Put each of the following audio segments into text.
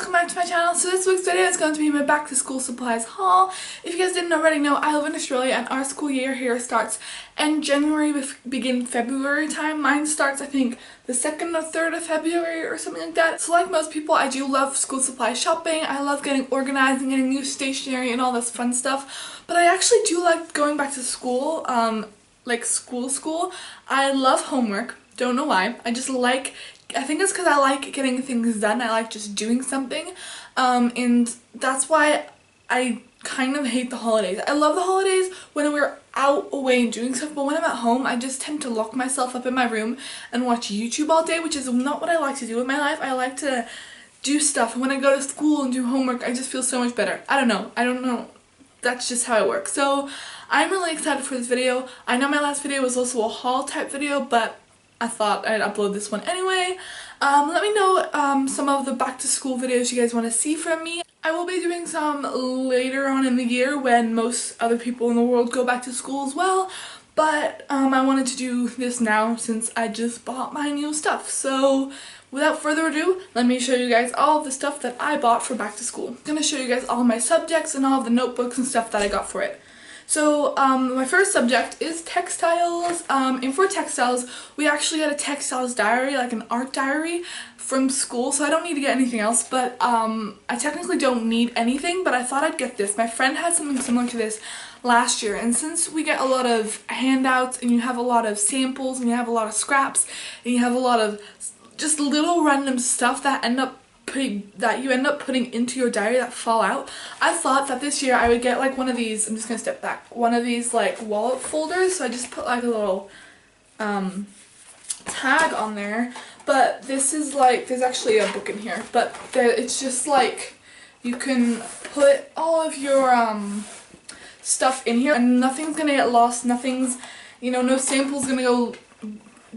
welcome back to my channel. So this week's video is going to be my back to school supplies haul. If you guys didn't already know, I live in Australia and our school year here starts in January with begin February time. Mine starts I think the 2nd or 3rd of February or something like that. So like most people, I do love school supply shopping. I love getting organized and getting new stationery and all this fun stuff. But I actually do like going back to school, like school. I love homework. Don't know why. I think it's because I like getting things done. I like just doing something, and that's why I kind of hate the holidays. I love the holidays when we're out away and doing stuff, but when I'm at home I just tend to lock myself up in my room and watch YouTube all day, which is not what I like to do in my life. I like to do stuff, and when I go to school and do homework I just feel so much better. I don't know. That's just how it works. So I'm really excited for this video. I know my last video was also a haul type video, but I thought I'd upload this one anyway. Let me know some of the back to school videos you guys want to see from me. I will be doing some later on in the year when most other people in the world go back to school as well. But I wanted to do this now since I just bought my new stuff. So without further ado, let me show you guys all of the stuff that I bought for back to school. I'm going to show you guys all my subjects and all of the notebooks and stuff that I got for it. So my first subject is textiles, and for textiles we actually got a textiles diary, like an art diary from school, so I don't need to get anything else, but I technically don't need anything, but I thought I'd get this. My friend had something similar to this last year, and since we get a lot of handouts and you have a lot of samples and you have a lot of scraps and you have a lot of just little random stuff that you end up putting into your diary that fall out, I thought that this year I would get like one of these, I'm just gonna step back, one of these like wallet folders. So I just put like a little tag on there, but this is like, there's actually a book in here, but it's just like you can put all of your stuff in here and nothing's gonna get lost, nothing's, no sample's gonna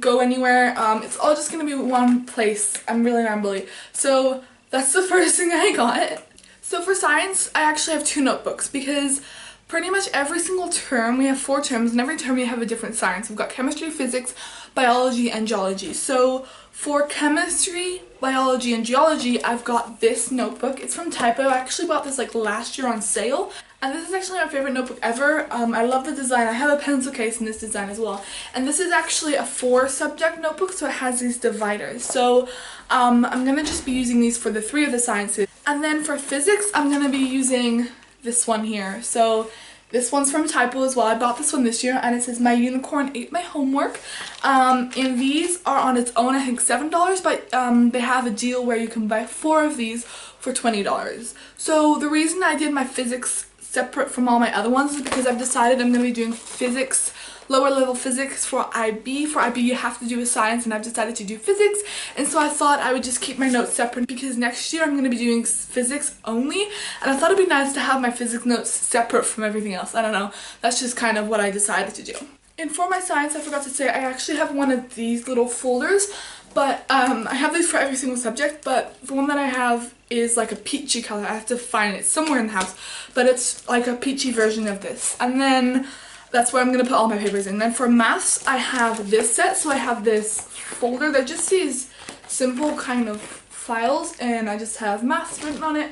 go anywhere. It's all just gonna be one place. I'm really rambly. So that's the first thing I got. So for science, I actually have 2 notebooks because pretty much every single term, we have 4 terms, and every term we have a different science. We've got chemistry, physics, biology, and geology. So for chemistry, biology, and geology, I've got this notebook. It's from Typo. I actually bought this like last year on sale. And this is actually my favorite notebook ever. I love the design. I have a pencil case in this design as well. And this is actually a 4-subject notebook, so it has these dividers. So I'm going to just be using these for the 3 of the sciences. And then for physics, I'm going to be using this one here. So this one's from Typo as well. I bought this one this year, and it says, "My unicorn ate my homework." And these are on its own, I think $7, but they have a deal where you can buy 4 of these for $20. So the reason I did my physics separate from all my other ones is because I've decided I'm going to be doing physics, lower level physics for IB. For IB you have to do a science, and I've decided to do physics, and so I thought I would just keep my notes separate because next year I'm going to be doing physics only, and I thought it'd be nice to have my physics notes separate from everything else. I don't know, that's just kind of what I decided to do. And for my science, I forgot to say, I actually have one of these little folders, but I have these for every single subject, but the one that I have is like a peachy color. I have to find it somewhere in the house, but it's like a peachy version of this. And then that's where I'm going to put all my papers in. Then for maths, I have this set, so I have this folder that just these simple kind of files, and I just have maths written on it.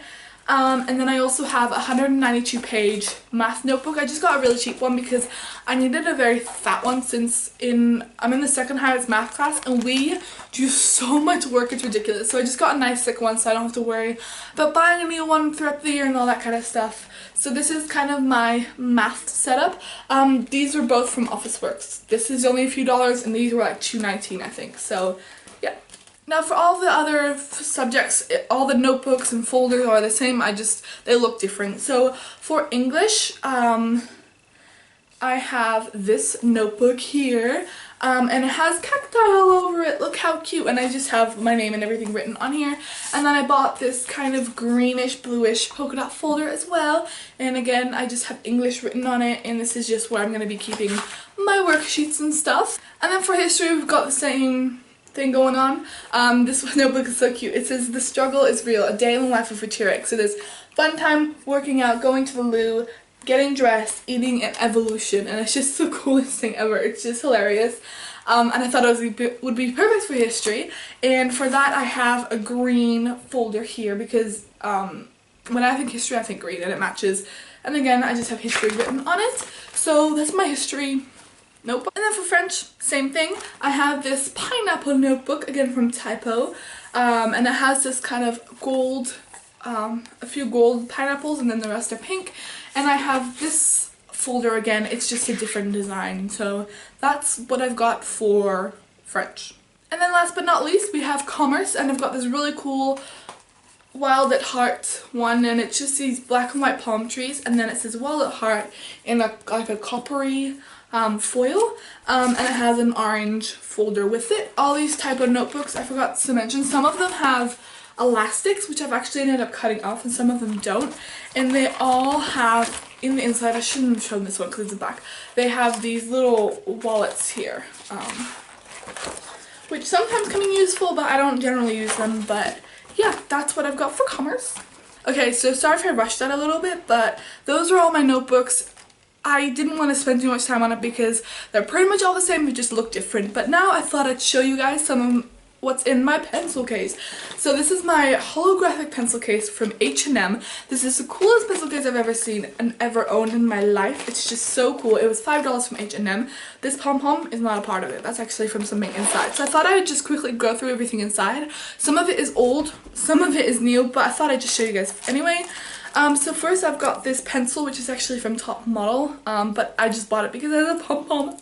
And then I also have a 192-page math notebook. I just got a really cheap one because I needed a very fat one since I'm in the second highest math class and we do so much work, it's ridiculous. So I just got a nice thick one so I don't have to worry about buying a new one throughout the year and all that kind of stuff. So this is kind of my math setup. These were both from Officeworks. This is only a few dollars and these were like $2.19 I think. So yeah. Now for all the other subjects, all the notebooks and folders are the same, they look different. So for English, I have this notebook here, and it has cacti all over it. Look how cute, and I just have my name and everything written on here. And then I bought this kind of greenish, bluish polka dot folder as well, and again I just have English written on it, and this is just where I'm going to be keeping my worksheets and stuff. And then for history, we've got the same thing going on. This notebook is so cute. It says, "The struggle is real, a day in the life of a T-Rex." So there's fun time, working out, going to the loo, getting dressed, eating, and evolution, and it's just the coolest thing ever. It's just hilarious. and I thought it would be perfect for history. And for that I have a green folder here because when I think history I think green and it matches. And again, I just have history written on it. So that's my history notebook. And then for French, same thing. I have this pineapple notebook, again from Typo. And it has this kind of gold, a few gold pineapples and then the rest are pink. And I have this folder again, it's just a different design. So that's what I've got for French. And then last but not least, we have commerce, and I've got this really cool Wild at Heart one, and it's just these black and white palm trees, and then it says Wild at Heart in like a coppery foil, and it has an orange folder with it. All these type of notebooks, I forgot to mention, some of them have elastics, which I've actually ended up cutting off, and some of them don't, and they all have, in the inside, I shouldn't have shown this one because it's black, they have these little wallets here, which sometimes can be useful, but I don't generally use them. But yeah, that's what I've got for commerce. Okay, so sorry if I rushed that a little bit, but those are all my notebooks. I didn't want to spend too much time on it because they're pretty much all the same, they just look different. But now I thought I'd show you guys some of what's in my pencil case. So this is my holographic pencil case from H&M. This is the coolest pencil case I've ever seen and ever owned in my life. It's just so cool. It was $5 from H&M. This pom-pom is not a part of it. That's actually from something inside. So I thought I would just quickly go through everything inside. Some of it is old, some of it is new, but I thought I'd just show you guys anyway. So first I've got this pencil, which is actually from Top Model, but I just bought it because it has a pom-pom.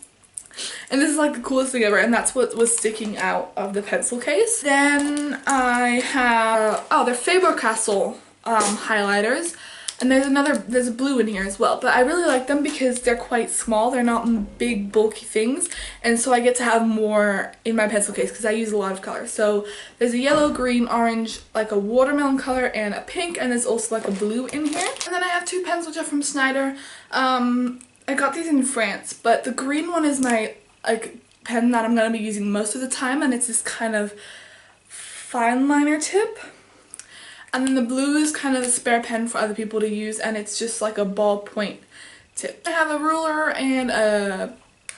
And this is like the coolest thing ever, and that's what was sticking out of the pencil case. Then I have, oh, they're Faber-Castell highlighters, and there's a blue in here as well, but I really like them because they're quite small, they're not big bulky things, and so I get to have more in my pencil case because I use a lot of colors. So there's a yellow, green, orange, like a watermelon color, and a pink, and there's also like a blue in here. And then I have two pens which are from Snyder. I got these in France, but the green one is my pen that I'm going to be using most of the time, and it's this kind of fine liner tip. And then the blue is kind of a spare pen for other people to use, and it's just like a ballpoint tip. I have a ruler and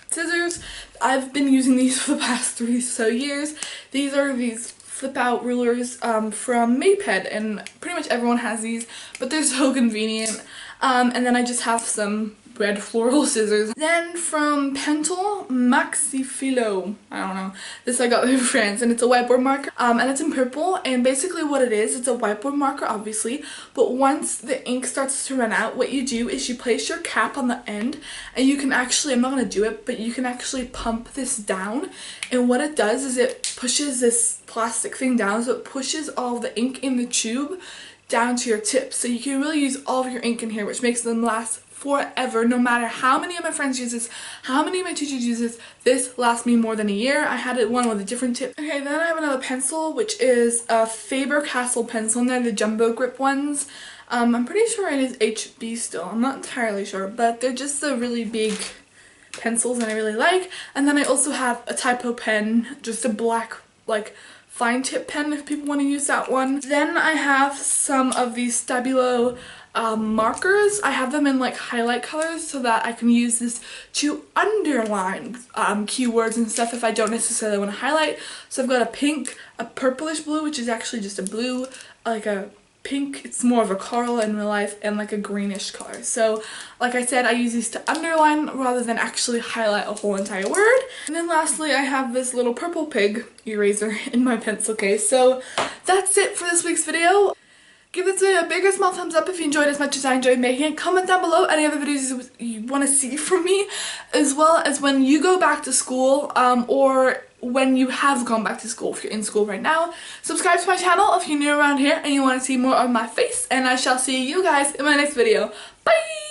scissors. I've been using these for the past 3 or so years. These are these flip out rulers from Maped, and pretty much everyone has these, but they're so convenient. And then I just have some red floral scissors. Then from Pentel, Maxi Philo, I don't know, this I got in France, and it's a whiteboard marker, and it's in purple, and basically what it is, it's a whiteboard marker obviously, but once the ink starts to run out, what you do is you place your cap on the end, and you can actually, I'm not going to do it, but you can actually pump this down, and what it does is it pushes this plastic thing down, so it pushes all the ink in the tube down to your tips, so you can really use all of your ink in here, which makes them last forever. No matter how many of my friends use this, how many of my teachers use this lasts me more than a year. I had one with a different tip. Okay, then I have another pencil, which is a Faber-Castell pencil, and they're the jumbo grip ones. I'm pretty sure it is HB still, I'm not entirely sure, but they're just the really big pencils and I really like. And then I also have a Typo pen, just a black like fine tip pen if people want to use that one. Then I have some of these Stabilo markers. I have them in like highlight colors so that I can use this to underline keywords and stuff if I don't necessarily want to highlight. So I've got a pink, a purplish blue, which is actually just a blue, like a pink, it's more of a coral in real life, and like a greenish color. So like I said, I use these to underline rather than actually highlight a whole entire word. And then lastly, I have this little purple pig eraser in my pencil case. So that's it for this week's video. Give this video a big or small thumbs up if you enjoyed as much as I enjoyed making it. Comment down below any other videos you want to see from me, as well as when you go back to school, or when you have gone back to school if you're in school right now. Subscribe to my channel if you're new around here and you want to see more of my face, and I shall see you guys in my next video. Bye!